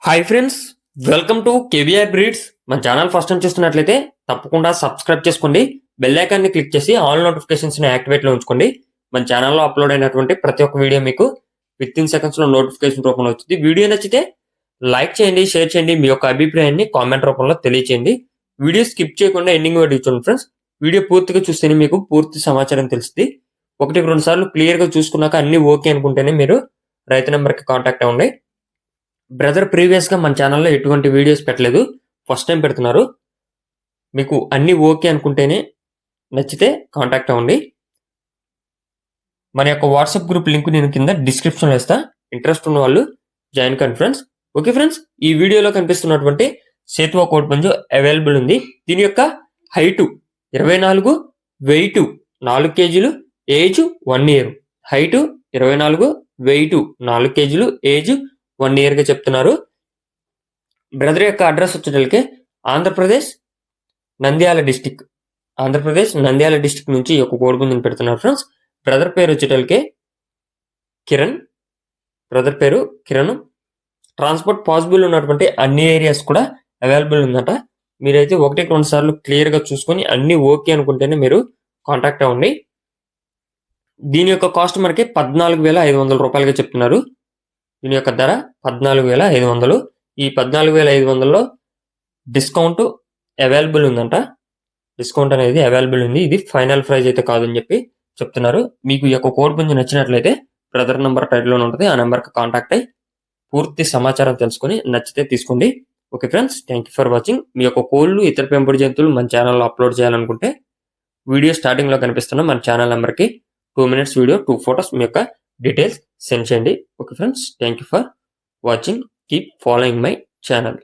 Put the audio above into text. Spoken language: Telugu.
Hi friends, welcome to KVR breeds. మన ఛానల్ ఫస్ట్ టైం చూస్తున్నట్లయితే తప్పకుండా సబ్స్క్రైబ్ చేసుకోండి. బెల్ ఐకాన్ని క్లిక్ చేసి ఆల్ నోటిఫికేషన్స్ని యాక్టివేట్లో ఉంచుకోండి. మన ఛానల్లో అప్లోడ్ అయినటువంటి ప్రతి ఒక్క వీడియో మీకు విత్ ఇన్ సెకండ్స్లో నోటిఫికేషన్ రూపంలో వచ్చింది. వీడియో నచ్చితే లైక్ చేయండి, షేర్ చేయండి, మీ యొక్క అభిప్రాయాన్ని కామెంట్ రూపంలో తెలియచేయండి. వీడియో స్కిప్ చేయకుండా ఎండింగ్ వరకు చూడండి ఫ్రెండ్స్. వీడియో పూర్తిగా చూస్తేనే మీకు పూర్తి సమాచారం తెలుస్తుంది. 1-2 సార్లు క్లియర్గా చూసుకున్నాక అన్ని ఓకే అనుకుంటేనే మీరు రైతు నెంబర్కి కాంటాక్ట్ అవ్వండి. బ్రదర్ ప్రీవియస్గా మన ఛానల్లో ఎటువంటి వీడియోస్ పెట్టలేదు, ఫస్ట్ టైం పెడుతున్నారు. మీకు అన్ని ఓకే అనుకుంటేనే నచ్చితే కాంటాక్ట్ అవ్వండి. మన యొక్క వాట్సాప్ గ్రూప్ లింక్ నేను కింద డిస్క్రిప్షన్లో ఇస్తా. ఇంట్రెస్ట్ ఉన్న వాళ్ళు జాయిన్ కండి ఫ్రెండ్స్. ఓకే ఫ్రెండ్స్, ఈ వీడియోలో కనిపిస్తున్నటువంటి సేతువా కోడి పుంజు అవైలబుల్ ఉంది. దీని యొక్క హైటు 24, వెయిట్ 4 కేజీలు, ఏజ్ 1 ఇయర్. హైటు 24, వెయిట్ 4 కేజీలు, ఏజ్ 1 ఇయర్గా చెప్తున్నారు. బ్రదర్ యొక్క అడ్రస్ వచ్చేటప్పటికి ఆంధ్రప్రదేశ్ నంద్యాల డిస్టిక్ నుంచి ఈ యొక్క కోడిపుంజుని పెడుతున్నారు ఫ్రెండ్స్. బ్రదర్ పేరు వచ్చేటప్పటికి కిరణ్. ట్రాన్స్పోర్ట్ పాసిబుల్ ఉన్నటువంటి అన్ని ఏరియాస్ కూడా అవైలబుల్ ఉందట. మీరైతే 1-2 సార్లు క్లియర్గా చూసుకొని అన్ని ఓకే అనుకుంటేనే మీరు కాంటాక్ట్ అవ్వండి. దీని యొక్క కాస్ట్ మనకి 14,500 రూపాయలుగా చెప్తున్నారు. దీని యొక్క ధర 14,500. ఈ 14,500లో డిస్కౌంట్ అవైలబుల్ ఉందంట. డిస్కౌంట్ అనేది అవైలబుల్ ఉంది. ఇది ఫైనల్ ప్రైస్ అయితే కాదని చెప్పి చెప్తున్నారు. మీకు ఈ యొక్క కోడి పుంజు నచ్చినట్లయితే బ్రదర్ నెంబర్ టైటిల్లోనే ఉంటుంది. ఆ నెంబర్కి కాంటాక్ట్ అయ్యి పూర్తి సమాచారం తెలుసుకొని నచ్చితే తీసుకోండి. Okay friends, thank you for watching. మీ యొక్క కోళ్ళు, ఇతర పెంపుడు జంతువులు మన ఛానల్లో అప్లోడ్ చేయాలనుకుంటే వీడియో స్టార్టింగ్లో కనిపిస్తున్న మన ఛానల్ నెంబర్కి 2 minutes వీడియో, 2 photos మీ యొక్క డీటెయిల్స్ సెండ్ చేయండి. Okay friends, thank you for watching. Keep following my channel.